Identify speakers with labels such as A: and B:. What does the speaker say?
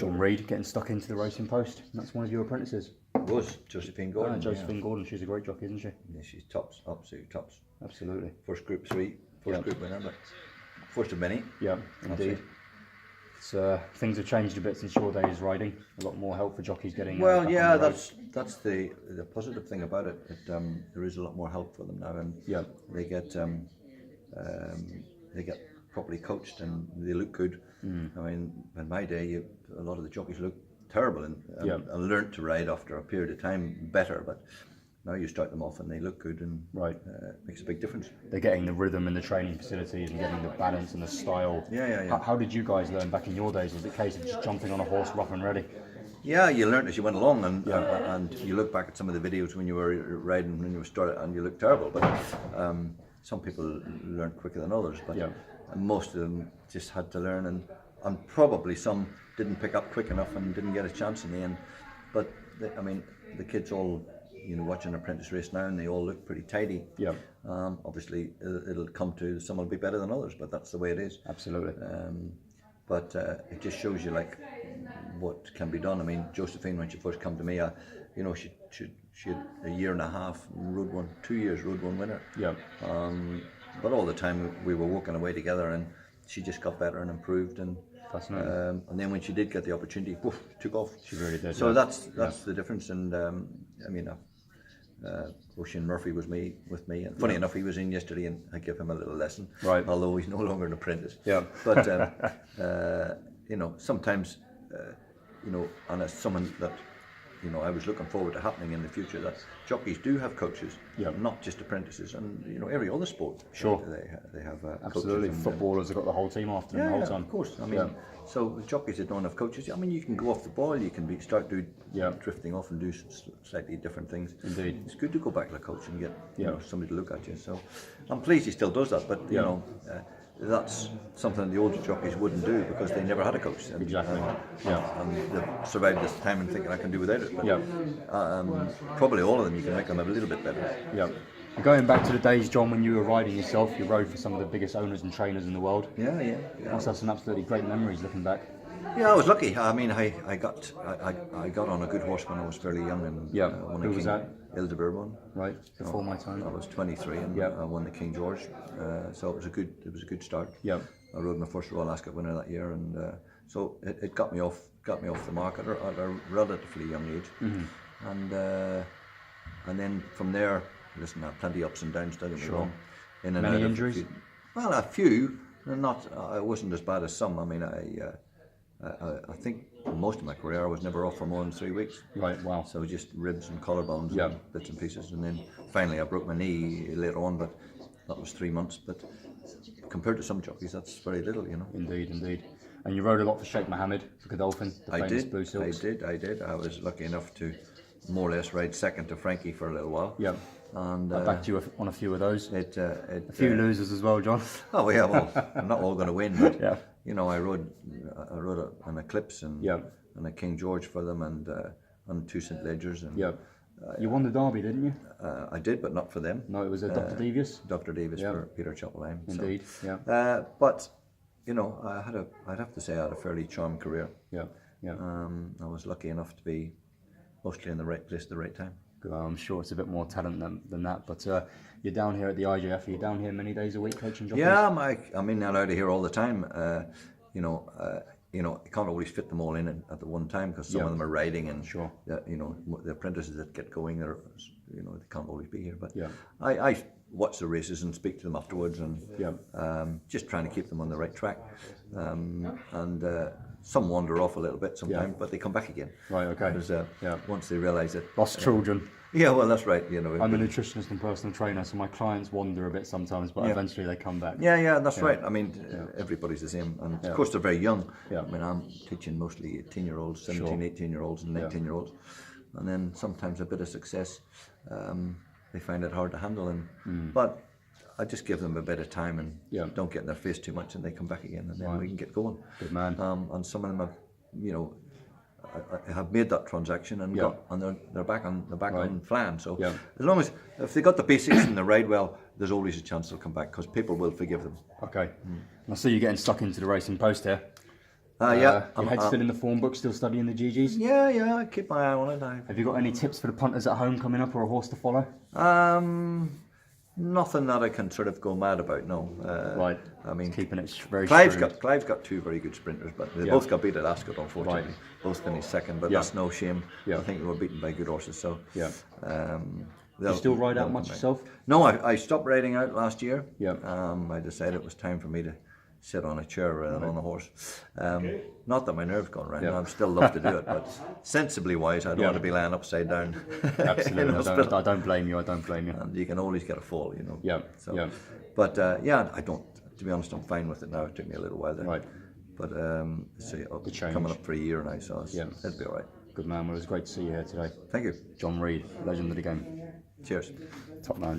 A: John Ried getting stuck into the racing post. And that's one of your apprentices.
B: It was Josephine Gordon.
A: Josephine Gordon, she's a great jockey, isn't she?
B: Yeah, she's tops, absolute tops.
A: Absolutely.
B: First Group 3, first group winner, but first of many.
A: Yeah, indeed. It's, things have changed a bit since your days riding. A lot more help for jockeys getting.
B: Well, yeah, that's the positive thing about it. There is a lot more help for them now, and they get properly coached and they look good. I mean, in my day, a lot of the jockeys looked terrible and learnt to ride after a period of time better, but now you start them off and they look good, and makes a big difference.
A: They're getting the rhythm in the training facilities and getting the balance and the style. How did you guys learn back in your days? Was it a case of just jumping on a horse rough and ready?
B: Yeah, you learned as you went along, and you look back at some of the videos when you were riding when you were started, and you look terrible. But some people learned quicker than others. But most of them just had to learn, and probably some didn't pick up quick enough and didn't get a chance in the end. But I mean, the kids all, watch an apprentice race now, and they all look pretty tidy. Obviously, it'll come to some will be better than others, but that's the way it is.
A: Absolutely.
B: But it just shows you like what can be done. I mean, Josephine, when she first came to me, she had a year and a half rode one, 2 years rode one winner. But all the time we were walking away together, and she just got better and improved. And
A: fascinating.
B: And then when she did get the opportunity, woof, took off.
A: She really did.
B: So that's the difference. And I mean, Oisin Murphy was with me, and funny enough, he was in yesterday, and I gave him a little lesson.
A: Right.
B: Although he's no longer an apprentice. But sometimes, and as someone that, I was looking forward to happening in the future, that jockeys do have coaches, not just apprentices, and every other sport.
A: Sure.
B: They have
A: absolutely.
B: Coaches.
A: Footballers have got the whole team after them the whole time.
B: Of course. I mean, so jockeys that don't have coaches, I mean, you can go off the ball, you can start doing drifting off and do slightly different things.
A: Indeed.
B: It's good to go back to the coach and get somebody to look at you. So I'm pleased he still does that, but you know. That's something the older jockeys wouldn't do because they never had a coach. And,
A: exactly.
B: And they've survived this time and thinking I can do without it. But, probably all of them, you can make them a little bit better.
A: And going back to the days, John, when you were riding yourself, you rode for some of the biggest owners and trainers in the world.
B: You
A: must have some absolutely great memories looking back.
B: Yeah, I was lucky. I mean, I got on a good horse when I was fairly young, and
A: who was that?
B: Elderberry won.
A: Right, before my time.
B: I was 23 and I won the King George, so it was a good start. I rode my first Royal Ascot winner that year, and so it got me off the mark at a relatively young age, and then from there, listen, I had plenty of ups and downs. Don't get me wrong. In and
A: many
B: out
A: injuries.
B: Well, a few. Not. I wasn't as bad as some. I mean, I think most of my career I was never off for more than 3 weeks.
A: Right, wow.
B: So just ribs and collarbones and bits and pieces, and then finally I broke my knee later on, but that was 3 months. But compared to some jockeys, that's very little,
A: Indeed. And you rode a lot for Sheikh Mohammed, for Godolphin, the famous Blue Silks.
B: I did. I was lucky enough to more or less ride second to Frankie for a little while. And
A: I backed you on a few of those.
B: A
A: few losers as well, John.
B: Oh yeah, well, I'm not all going to win, but I rode an Eclipse and a King George for them, and 2 St Ledgers. And,
A: you won the Derby, didn't you?
B: I did, but not for them.
A: No, it was Dr. Davies.
B: Dr. Davies for Peter Chapelaine.
A: Indeed,
B: but I'd have to say I had a fairly charmed career. I was lucky enough to be mostly in the right place at the right time.
A: I'm sure it's a bit more talent than that, but you're down here at the IJF. Are you down here many days a week coaching jockeys?
B: Yeah, I'm in and out of here all the time. You can't always fit them all in at the one time because some of them are riding, and the apprentices that get going, they can't always be here. But I watch the races and speak to them afterwards, and just trying to keep them on the right track. Some wander off a little bit sometimes, but they come back again.
A: Right, okay.
B: Because once they realise it.
A: Lost children.
B: Yeah, well, that's right.
A: I'm a nutritionist and personal trainer, so my clients wander a bit sometimes, but eventually they come back.
B: Yeah, that's right. I mean, everybody's the same. And of course, they're very young. I mean, I'm teaching mostly 18-year-olds, 17, 18-year-olds and 19-year-olds. And then sometimes a bit of success, they find it hard to handle. But I just give them a bit of time and don't get in their face too much, and they come back again, and then we can get going.
A: Good man.
B: And some of them have made that transaction and they're back on flying. So as long as if they got the basics and they ride well, there's always a chance they'll come back because people will forgive them.
A: Okay. I see you getting stuck into the racing post here.
B: Yeah.
A: Your head's still in the form book, still studying the GGs?
B: Yeah, I keep my eye on it.
A: Have you got any tips for the punters at home coming up, or a horse to follow?
B: Nothing that I can sort of go mad about, no.
A: Right.
B: I mean,
A: keeping it very
B: Clive's
A: shrewd.
B: got two very good sprinters, but they both got beat at Ascot, unfortunately.
A: Right.
B: Both finished second, but that's no shame. I think they were beaten by good horses, so.
A: Yeah. Do you still ride out much yourself?
B: No, I stopped riding out last year.
A: Yeah.
B: I decided it was time for me to sit on a chair rather than on a horse. Not that my nerves gone right now, I'd still love to do it, but sensibly wise, I don't want to be lying upside down.
A: Absolutely, I don't blame you,
B: And you can always get a fall, you know.
A: Yeah,
B: so, But I don't, to be honest, I'm fine with it now. It took me a little while there.
A: Right.
B: But coming up for a year now, so it'll be all right.
A: Good man, well it was great to see you here today.
B: Thank you.
A: John Ried, legend of the game.
B: Cheers.
A: Top man, John.